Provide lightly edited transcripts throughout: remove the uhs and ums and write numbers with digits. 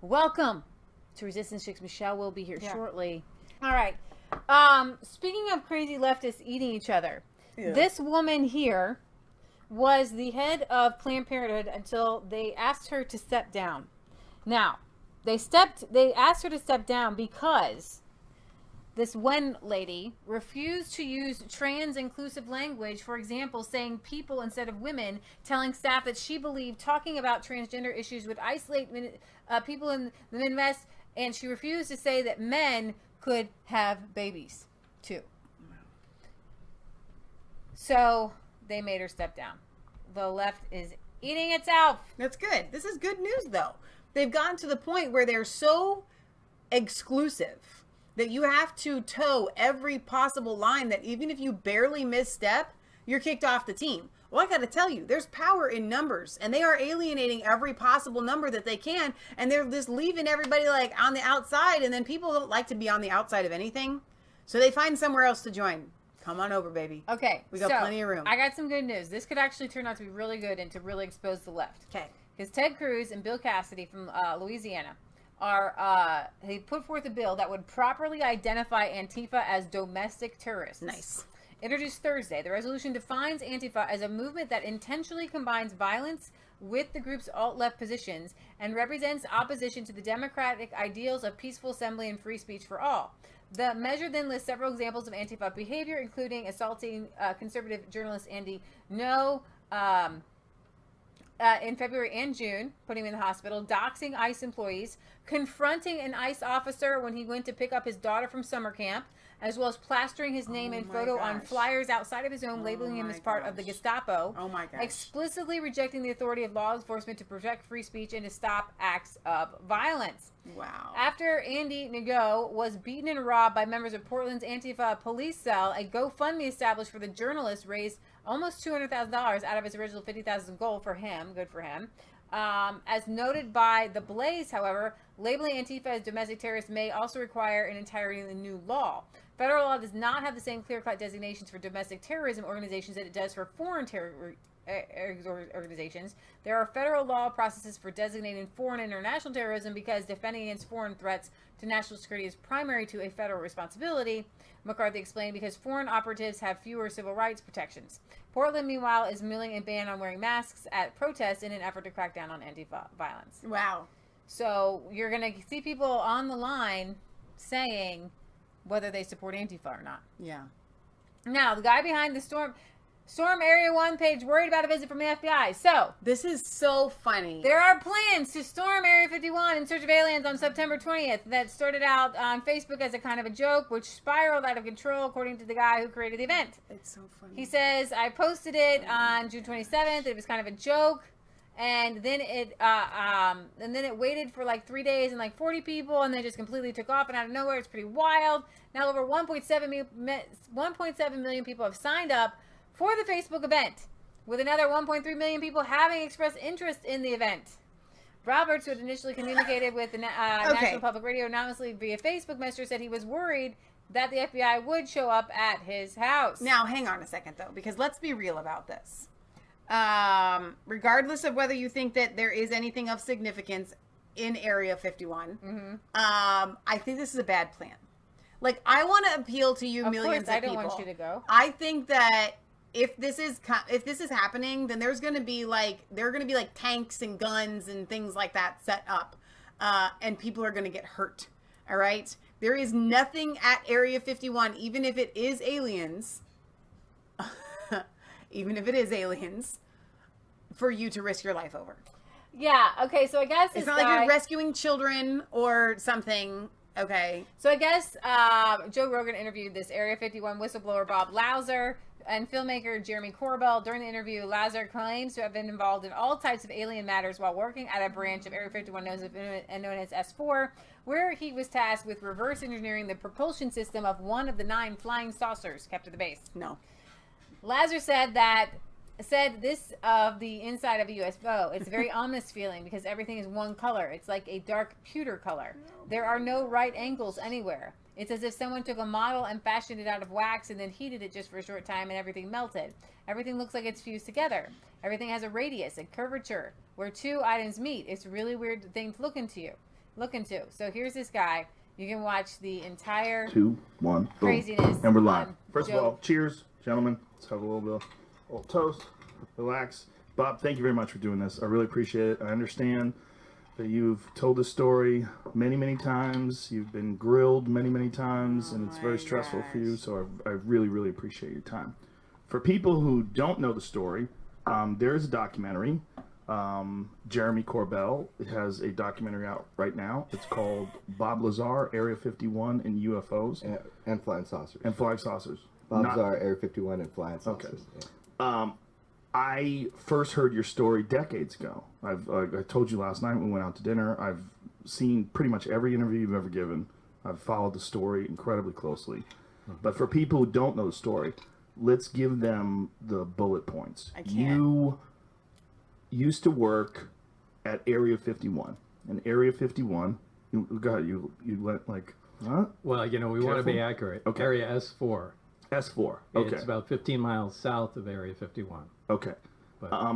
Welcome to Resistance Chicks. Michelle will be here shortly. All right. Speaking of crazy leftists eating each other, this woman here was the head of Planned Parenthood until they asked her to step down. Now, they asked her to step down because this one lady refused to use trans inclusive language, for example, saying people instead of women, telling staff that she believed talking about transgender issues would isolate people in the Midwest, and she refused to say that men could have babies too. So they made her step down. The left is eating itself. That's good. This is good news, though. They've gotten to the point where they're so exclusive that you have to toe every possible line that even if you barely misstep, you're kicked off the team. Well, I got to tell you, there's power in numbers, and they are alienating every possible number that they can, and they're just leaving everybody like on the outside, and then people don't like to be on the outside of anything, so they find somewhere else to join. Come on over, baby. Okay. We got plenty of room. I got some good news. This could actually turn out to be really good and to really expose the left. Okay. Because Ted Cruz and Bill Cassidy from Louisiana they put forth a bill that would properly identify Antifa as domestic terrorists. Nice. Introduced Thursday, the resolution defines Antifa as a movement that intentionally combines violence with the group's alt-left positions and represents opposition to the democratic ideals of peaceful assembly and free speech for all. The measure then lists several examples of Antifa behavior, including assaulting conservative journalist Andy Ngo in February and June, putting him in the hospital, doxing ICE employees, confronting an ICE officer when he went to pick up his daughter from summer camp, as well as plastering his name and photo on flyers outside of his home, labeling him as part of the Gestapo. Oh my gosh. Explicitly rejecting the authority of law enforcement to protect free speech and to stop acts of violence. Wow. After Andy Ngo was beaten and robbed by members of Portland's Antifa police cell, a GoFundMe established for the journalist raised almost $200,000 out of his original $50,000 goal for him. Good for him. As noted by The Blaze, however, labeling Antifa as domestic terrorists may also require an entirely new law. Federal law does not have the same clear-cut designations for domestic terrorism organizations that it does for foreign terror organizations. There are federal law processes for designating foreign and international terrorism because defending against foreign threats to national security is primary to a federal responsibility, McCarthy explained, because foreign operatives have fewer civil rights protections. Portland, meanwhile, is milling a ban on wearing masks at protests in an effort to crack down on Antifa violence. Wow. So you're going to see people on the line saying whether they support Antifa or not. Yeah. Now, the guy behind the Storm Area 1 page worried about a visit from the FBI. So, this is so funny. There are plans to storm Area 51 in search of aliens on September 20th that started out on Facebook as a kind of a joke, which spiraled out of control, according to the guy who created the event. It's so funny. He says, I posted it on June 27th. It was kind of a joke. And then it waited for like 3 days and like 40 people, and then just completely took off. And out of nowhere, it's pretty wild. Now over 1.7 million people have signed up for the Facebook event, with another 1.3 million people having expressed interest in the event. Roberts, who had initially communicated with the National Public Radio anonymously via Facebook Messenger, said he was worried that the FBI would show up at his house. Now, hang on a second, though, because let's be real about this. Regardless of whether you think that there is anything of significance in Area 51, I think this is a bad plan. Like, I want to appeal to you, millions of people. I don't want you to go. I think that if this is happening, then there are going to be like tanks and guns and things like that set up, and people are going to get hurt. All right, there is nothing at Area 51, even if it is aliens. Even if it is aliens, for you to risk your life over. Yeah. Okay. So I guess it's not like you're rescuing children or something. Okay. So I guess Joe Rogan interviewed this Area 51 whistleblower Bob Lauser and filmmaker Jeremy Corbell. During the interview, Lauser claims to have been involved in all types of alien matters while working at a branch of Area 51 known as S4, where he was tasked with reverse engineering the propulsion system of one of the 9 flying saucers kept at the base. No. Lazar said this of the inside of a UFO. It's a very ominous feeling because everything is one color. It's like a dark pewter color. There are no right angles anywhere. It's as if someone took a model and fashioned it out of wax and then heated it just for a short time and everything melted. Everything looks like it's fused together. Everything has a radius, a curvature, where 2 items meet. It's a really weird thing to look into. looking to. So here's this guy. You can watch the entire 2, 1, boom. craziness. And we're live. First Joe. of all, cheers, gentlemen. Let's have a little toast. Relax. Bob, thank you very much for doing this. I really appreciate it. I understand that you've told this story many, many times. You've been grilled many, many times, and it's very stressful for you. So I really, really appreciate your time. For people who don't know the story, there is a documentary. Jeremy Corbell has a documentary out right now. It's called Bob Lazar, Area 51 and UFOs. And flying saucers. And flying saucers. Bob Lazar, Area 51 and flying saucers. Okay. Yeah. I first heard your story decades ago. I told you last night when we went out to dinner. I've seen pretty much every interview you've ever given. I've followed the story incredibly closely. But for people who don't know the story, let's give them the bullet points. I can't. You used to work at Area 51. And Area 51, you went like, huh? Well, we want to be accurate. Okay. Area S4. S4. Okay. It's about 15 miles south of Area 51. Okay. But,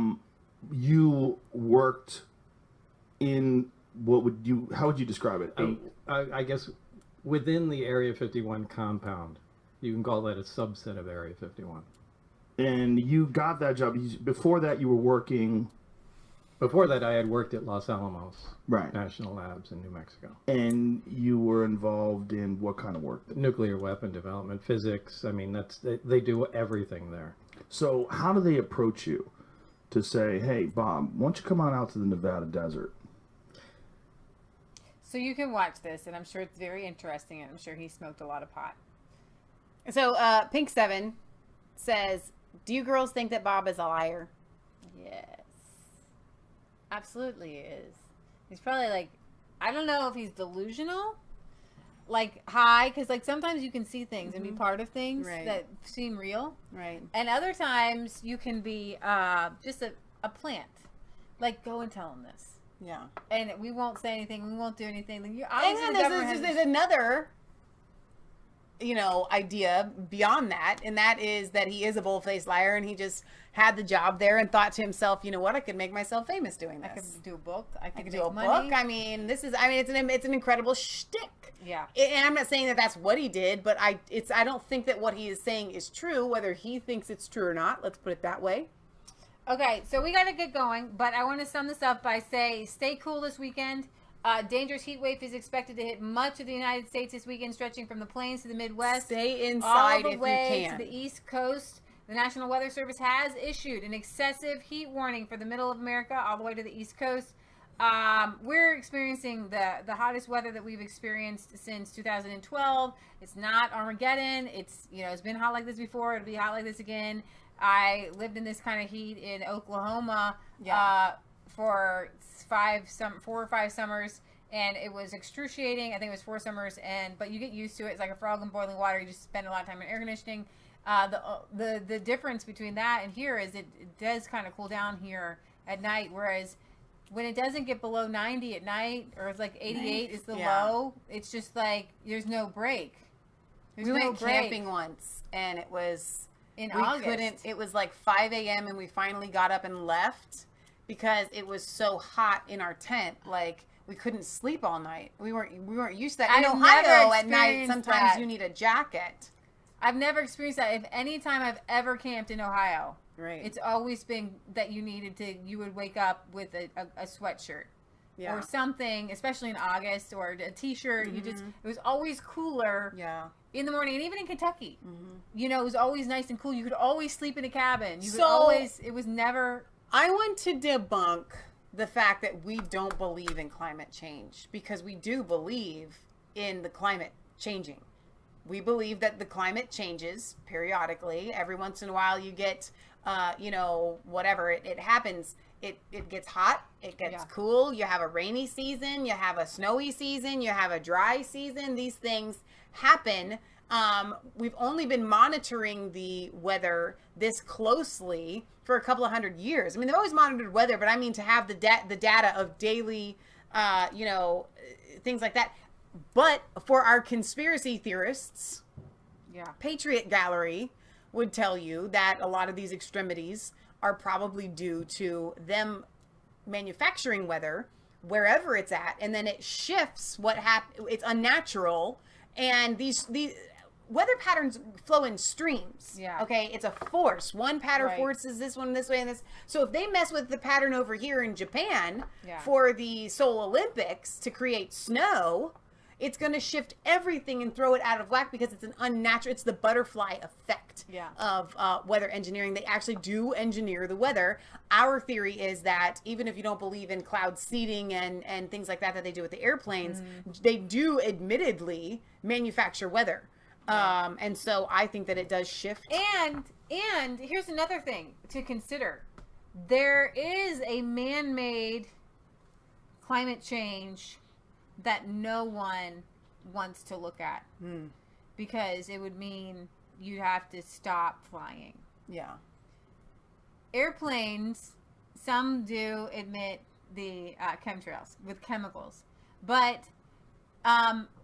you worked in how would you describe it? I guess within the Area 51 compound, you can call that a subset of Area 51. And you got that job. Before that, you were working... Before that, I had worked at Los Alamos Right. National Labs in New Mexico. And you were involved in what kind of work? Nuclear weapon development, physics. I mean, they do everything there. So how do they approach you to say, hey, Bob, why don't you come on out to the Nevada desert? So you can watch this, and I'm sure it's very interesting, and I'm sure he smoked a lot of pot. So Pink7 says, do you girls think that Bob is a liar? Yes. Absolutely is. He's probably like, I don't know if he's delusional, like high, because like sometimes you can see things and be part of things that seem real. Right. And other times you can be just a plant. Like, go and tell him this. Yeah. And we won't say anything. We won't do anything. Like, And then there's another, idea beyond that, and that is that he is a bold-faced liar, and he just had the job there and thought to himself, you know what, I could make myself famous doing this. I could do a book. I could do a money. book. I mean, it's an incredible shtick. Yeah. And I'm not saying that that's what he did, but I don't think that what he is saying is true, whether he thinks it's true or not. Let's put it that way. Okay, so we got to get going, but I want to sum this up by saying stay cool this weekend. Dangerous heat wave is expected to hit much of the United States this weekend, stretching from the plains to the Midwest. Stay inside all the way if you can. to the East Coast. The National Weather Service has issued an excessive heat warning for the middle of America all the way to the East Coast. We're experiencing the hottest weather that we've experienced since 2012. It's not Armageddon. It's been hot like this before. It'll be hot like this again. I lived in this kind of heat in Oklahoma for 4 or 5 summers, and it was excruciating. I think it was 4 summers, but you get used to it. It's like a frog in boiling water. You just spend a lot of time in air conditioning. The difference between that and here is it does kind of cool down here at night, whereas when it doesn't get below 90 at night, or it's like 88 is the low, it's just like there's no break. We went camping once, and it was in August. It was like 5 a.m. and we finally got up and left because it was so hot in our tent. Like, we couldn't sleep all night. We weren't used to that. In Ohio at night, sometimes you need a jacket. I've never experienced that. If any time I've ever camped in Ohio, it's always been that you would wake up with a sweatshirt or something, especially in August, or a t-shirt. It was always cooler in the morning. And even in Kentucky, it was always nice and cool. You could always sleep in a cabin. It was never. I want to debunk the fact that we don't believe in climate change, because we do believe in the climate changing. We believe that the climate changes periodically. Every once in a while you get, whatever, it happens. It gets hot, it gets cool. You have a rainy season, you have a snowy season, you have a dry season. These things happen. We've only been monitoring the weather this closely for a couple of 100 years. I mean, they've always monitored weather, but I mean to have the data of daily, things like that. But for our conspiracy theorists, Patriot Gallery would tell you that a lot of these extremities are probably due to them manufacturing weather wherever it's at, and then it shifts what happens. It's unnatural, and these weather patterns flow in streams. Yeah. Okay, it's a force. One pattern Right. forces this one this way and this. So if they mess with the pattern over here in Japan Yeah. for the Seoul Olympics to create snow, it's going to shift everything and throw it out of whack because it's an unnatural. It's the butterfly effect Yeah. of weather engineering. They actually do engineer the weather. Our theory is that even if you don't believe in cloud seeding and things like that they do with the airplanes, they do admittedly manufacture weather. And so I think that it does shift. And here's another thing to consider. There is a man-made climate change that no one wants to look at. Because it would mean you'd have to stop flying. Yeah. Airplanes, some do admit the chemtrails with chemicals. But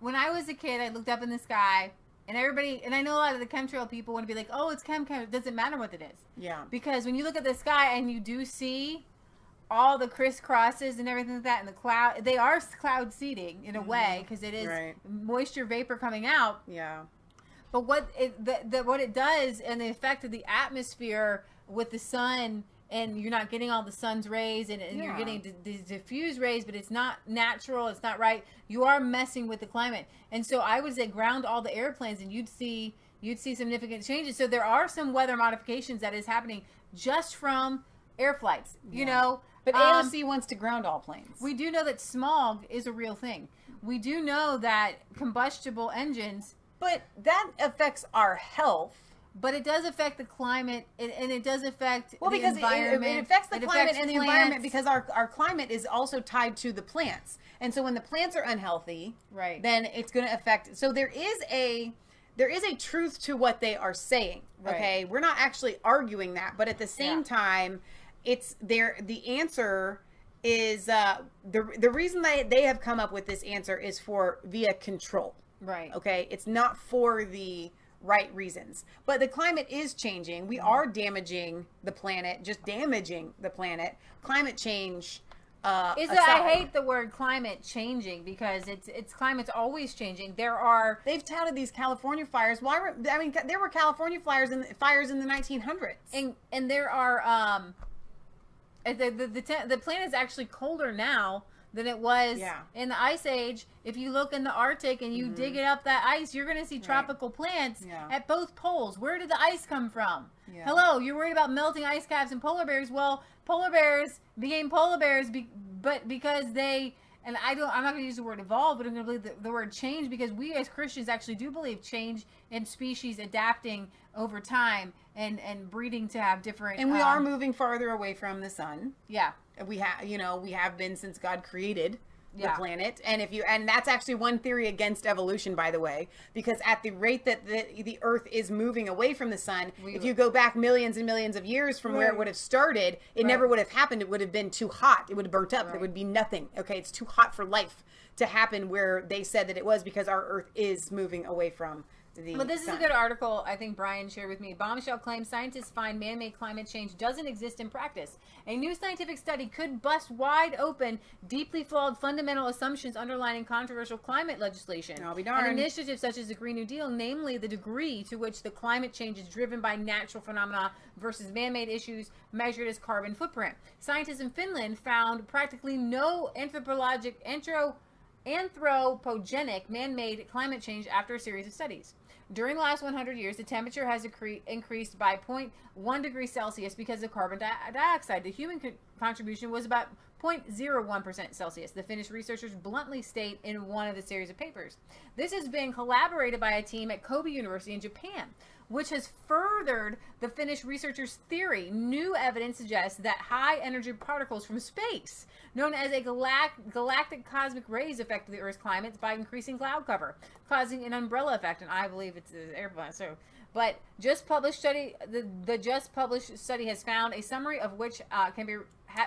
when I was a kid, I looked up in the sky, and everybody, and I know a lot of the chemtrail people want to be like, oh, it's chem. It doesn't matter what it is. Yeah. Because when you look at the sky and you do see all the crisscrosses and everything like that in the cloud, they are cloud seeding in a way, because it is Right. moisture vapor coming out. Yeah. But what it does, and the effect of the atmosphere with the sun, and you're not getting all the sun's rays, and you're Yeah. getting the diffused rays, but it's not natural, it's not right. You are messing with the climate. And so I would say ground all the airplanes, and you'd see significant changes. So there are some weather modifications that is happening just from air flights, you know. But AOC wants to ground all planes. We do know that smog is a real thing. We do know that combustible engines, But that affects our health. but it does affect the climate, and it does affect Well, the because environment. it affects the It climate affects and the plants. environment, because our climate is also tied to the plants. And so when the plants are unhealthy, Right. then it's going to affect. So there is a truth to what they are saying. Right. Okay. We're not actually arguing that, but at the same Yeah. time, it's there. The answer is the reason they have come up with this answer is for via control. Right. Okay. It's not for the right reasons. But the climate is changing. We are damaging the planet, just damaging the planet. Climate change. I hate the word climate changing, because it's climate's always changing. They've touted these California fires. There were California fires in the 1900s. and there are the planet is actually colder now than it was Yeah. in the Ice Age. If you look in the Arctic and you dig it up that ice, you're going to see tropical plants Yeah. at both poles. Where did the ice come from? Yeah. Hello, you're worried about melting ice caps and polar bears. Well, polar bears became polar bears, but because they, and I'm not going to use the word evolve, but I'm going to believe the word change, because we as Christians actually do believe change in species adapting over time and breeding to have different. And we are moving farther away from the sun. Yeah. We have been since God created the Yeah. planet. And that's actually one theory against evolution, by the way, because at the rate that the earth is moving away from the sun, if you go back millions and millions of years from where it Right. would have started, it never would have happened. It would have been too hot. It would have burnt up. There would be nothing. Okay. It's too hot for life to happen where they said that it was, because our earth is moving away from the But this sun. is a good article I think Brian shared with me. Bombshell claims scientists find man-made climate change doesn't exist in practice. A new scientific study could bust wide open deeply flawed fundamental assumptions underlying controversial climate legislation. I'll be And darned. initiatives such as the Green New Deal, namely the degree to which the climate change is driven by natural phenomena versus man-made issues measured as carbon footprint. Scientists in Finland found practically no anthropogenic man-made climate change after a series of studies. During the last 100 years, the temperature has increased by 0.1 degrees Celsius because of carbon dioxide. The human contribution was about 0.01% Celsius, the Finnish researchers bluntly state in one of the series of papers. This has been collaborated by a team at Kobe University in Japan, which has furthered the Finnish researchers' theory. New evidence suggests that high-energy particles from space, known as a galactic cosmic rays, affect the Earth's climate by increasing cloud cover, causing an umbrella effect. And I believe it's an airplane. So, but the just published study has found a summary of which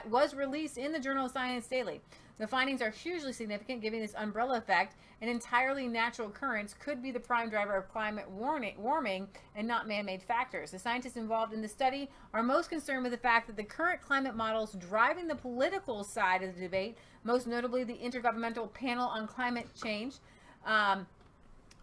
was released in the Journal of Science Daily. The findings are hugely significant, giving this umbrella effect an entirely natural occurrence could be the prime driver of climate warming and not man-made factors. The scientists involved in the study are most concerned with the fact that the current climate models driving the political side of the debate, most notably the Intergovernmental Panel on Climate Change, on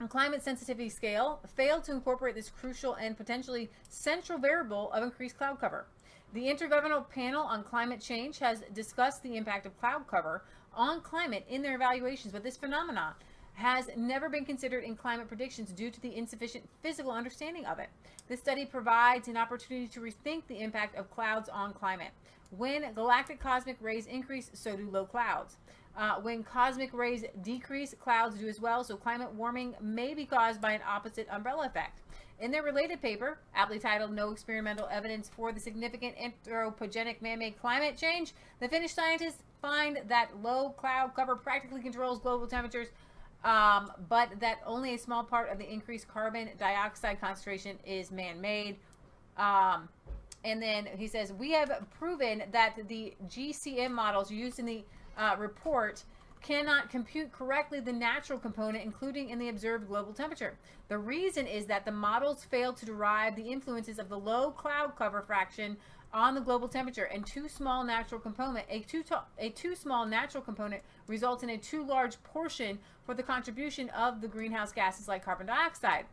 climate sensitivity scale, failed to incorporate this crucial and potentially central variable of increased cloud cover. The Intergovernmental Panel on Climate Change has discussed the impact of cloud cover on climate in their evaluations, but this phenomenon has never been considered in climate predictions due to the insufficient physical understanding of it. This study provides an opportunity to rethink the impact of clouds on climate. When galactic cosmic rays increase, so do low clouds. When cosmic rays decrease, clouds do as well, so climate warming may be caused by an opposite umbrella effect. In their related paper, aptly titled No Experimental Evidence for the Significant Anthropogenic Man-Made Climate Change, the Finnish scientists find that low cloud cover practically controls global temperatures, but that only a small part of the increased carbon dioxide concentration is man-made. And then he says, we have proven that the GCM models used in the report cannot compute correctly the natural component, including in the observed global temperature. The reason is that the models fail to derive the influences of the low cloud cover fraction on the global temperature, and a too small natural component results in a too large portion for the contribution of the greenhouse gases like carbon dioxide.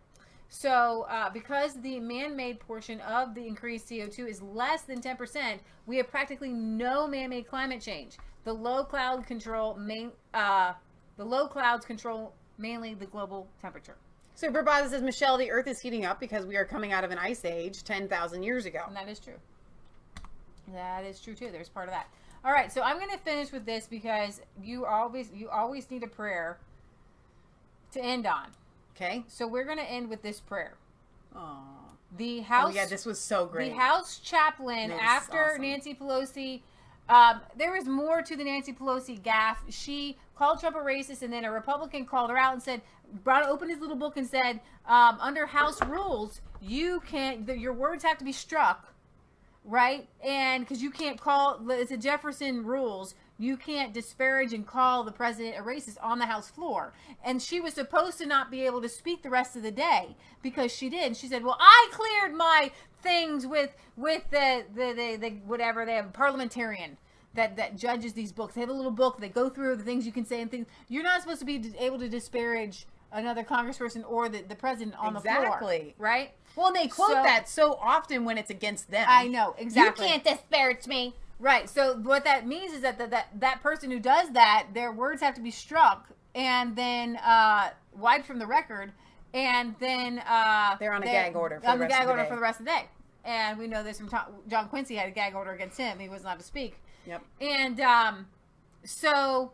So because the man-made portion of the increased CO2 is less than 10%, we have practically no man-made climate change. The low clouds control mainly the global temperature. So Prabhata says, Michelle, the Earth is heating up because we are coming out of an ice age 10,000 years ago. And that is true. That is true too. There's part of that. All right, so I'm going to finish with this because you always need a prayer to end on. Okay. So we're going to end with this prayer. Aww. The House. Oh yeah, this was so great. The House chaplain, after awesome. Nancy Pelosi. There was more to the Nancy Pelosi gaffe. She called Trump a racist, and then a Republican called her out and said, opened his little book and said, under House rules, you can't. Your words have to be struck, right? And because you can't it's a Jefferson rules. You can't disparage and call the president a racist on the House floor. And she was supposed to not be able to speak the rest of the day because she did. And she said, well, I cleared my things with the whatever, they have a parliamentarian that judges these books. They have a little book. They go through the things you can say and things. You're not supposed to be able to disparage another congressperson or the president on the floor. Exactly. Right? Well, they quote that so often when it's against them. I know, exactly. You can't disparage me. Right. So what that means is that that person who does that, their words have to be struck and then wiped from the record, and then they're on a gag order for the rest of the day. And we know this from John Quincy had a gag order against him. He was not to speak. Yep. And so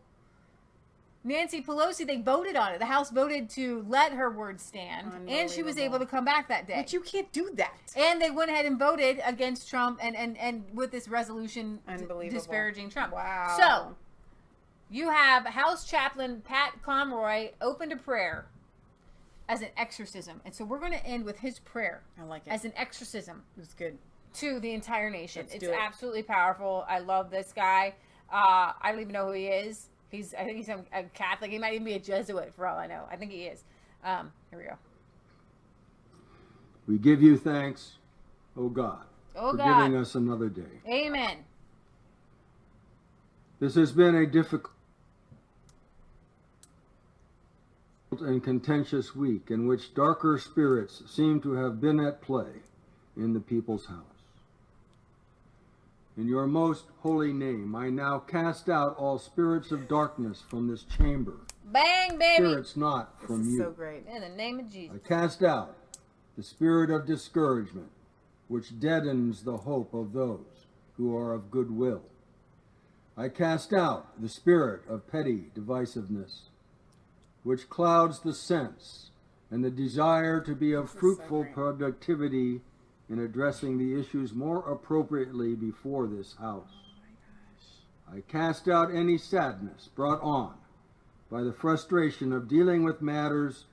Nancy Pelosi, they voted on it. The House voted to let her words stand, and she was able to come back that day. But you can't do that. And they went ahead and voted against Trump and with this resolution disparaging Trump. Wow. So you have House Chaplain Pat Conroy opened a prayer as an exorcism. And so we're going to end with his prayer. I like it. As an exorcism. It was good. To the entire nation. Let's it's do it. Absolutely powerful. I love this guy. I don't even know who he is. I think he's a Catholic. He might even be a Jesuit for all I know. I think he is. Here we go. We give you thanks, O God, for giving us another day. Amen. This has been a difficult and contentious week in which darker spirits seem to have been at play in the people's house. In your most holy name, I now cast out all spirits of darkness from this chamber. Bang, baby. Spirits not from you. This is so great. In the name of Jesus. I cast out the spirit of discouragement, which deadens the hope of those who are of good will. I cast out the spirit of petty divisiveness, which clouds the sense and the desire to be of fruitful productivity in addressing the issues more appropriately before this house. I cast out any sadness brought on by the frustration of dealing with matters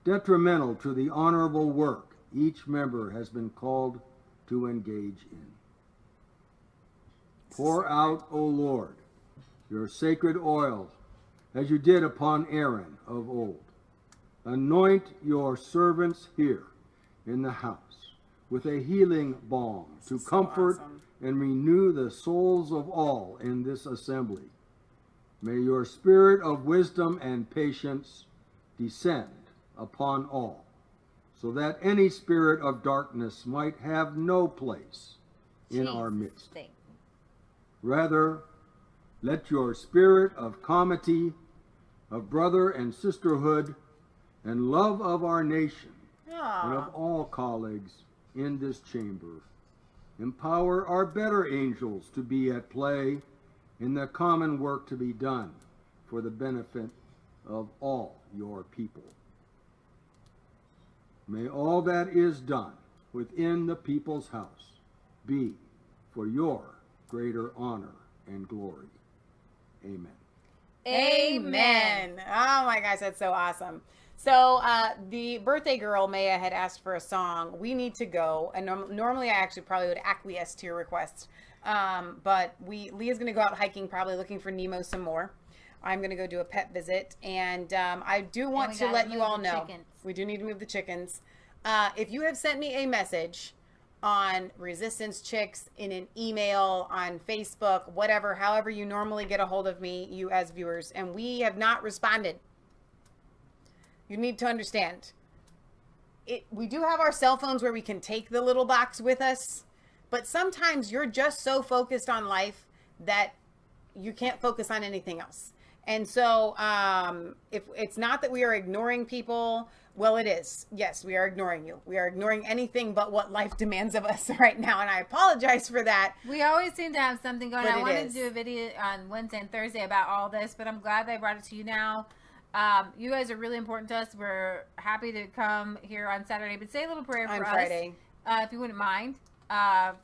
detrimental to the honorable work each member has been called to engage in. Pour out, O Lord, your sacred oil, as you did upon Aaron of old. Anoint your servants here in the house with a healing balm to comfort and renew the souls of all in this assembly. May your spirit of wisdom and patience descend upon all, so that any spirit of darkness might have no place in our midst. Rather, let your spirit of comity, of brother and sisterhood, and love of our nation and of all colleagues in this chamber empower our better angels to be at play in the common work to be done for the benefit of all your people. May all that is done within the people's house be for your greater honor and glory. Amen. Amen. Oh my gosh, that's so awesome. So the birthday girl, Maia, had asked for a song. We need to go. And normally I actually probably would acquiesce to your request. But Leah's going to go out hiking, probably looking for Nemo some more. I'm going to go do a pet visit. And I do want to let you all know. We do need to move the chickens. If you have sent me a message on Resistance Chicks, in an email, on Facebook, whatever, however you normally get a hold of me, you as viewers, and we have not responded, you need to understand, we do have our cell phones where we can take the little box with us, but sometimes you're just so focused on life that you can't focus on anything else. And so if it's not that we are ignoring people, well, it is. Yes, we are ignoring you. We are ignoring anything but what life demands of us right now, and I apologize for that. We always seem to have something going. But I wanted to do a video on Wednesday and Thursday about all this, but I'm glad they brought it to you now. You guys are really important to us. We're happy to come here on Saturday, but say a little prayer for us. Friday. If you wouldn't mind.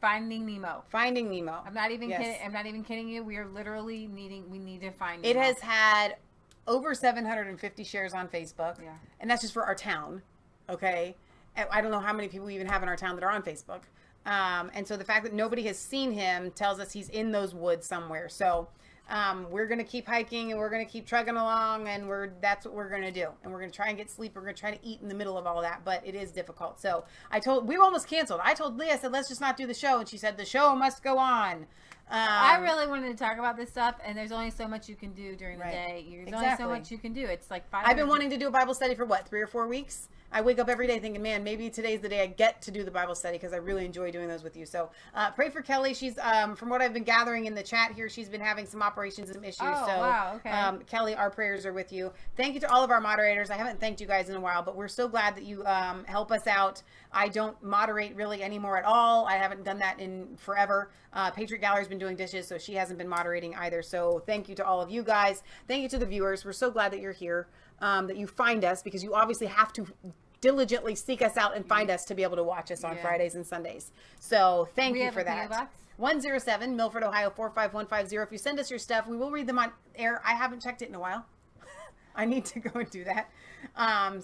Finding Nemo. Finding Nemo. I'm not even kidding. I'm not even kidding you. We are literally we need to find Nemo. It has had over 750 shares on Facebook. Yeah. And that's just for our town. Okay. I don't know how many people we even have in our town that are on Facebook. And so the fact that nobody has seen him tells us he's in those woods somewhere. So we're going to keep hiking, and we're going to keep trucking along, and that's what we're going to do. And we're going to try and get sleep. We're going to try to eat in the middle of all that, but it is difficult. So we almost canceled. I told Leah, I said, let's just not do the show. And she said, the show must go on. I really wanted to talk about this stuff, and there's only so much you can do during the day. There's only so much you can do. It's like 5 I've been wanting to do a Bible study for 3 or 4 weeks. I wake up every day thinking, man, maybe today's the day I get to do the Bible study, because I really enjoy doing those with you. So pray for Kelly. She's, from what I've been gathering in the chat here, she's been having some operations and issues. Oh, so, wow, okay. Kelly, our prayers are with you. Thank you to all of our moderators. I haven't thanked you guys in a while, but we're so glad that you help us out. I don't moderate really anymore at all. I haven't done that in forever. Patriot Gallery's been doing dishes, so she hasn't been moderating either. So thank you to all of you guys. Thank you to the viewers. We're so glad that you're here, that you find us, because you obviously have to diligently seek us out and find us to be able to watch us on Fridays and Sundays. So thank you for that. 107 Milford, Ohio 45150. If you send us your stuff, we will read them on air. I haven't checked it in a while. I need to go and do that.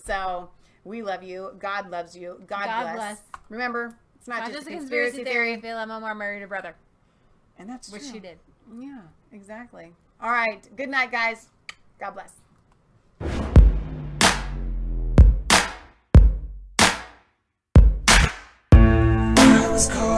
So we love you. God loves you. God bless. Remember, it's not just a conspiracy theory. Phil Omar married a brother. And that's which she did. Yeah, exactly. All right. Good night, guys. God bless. Was called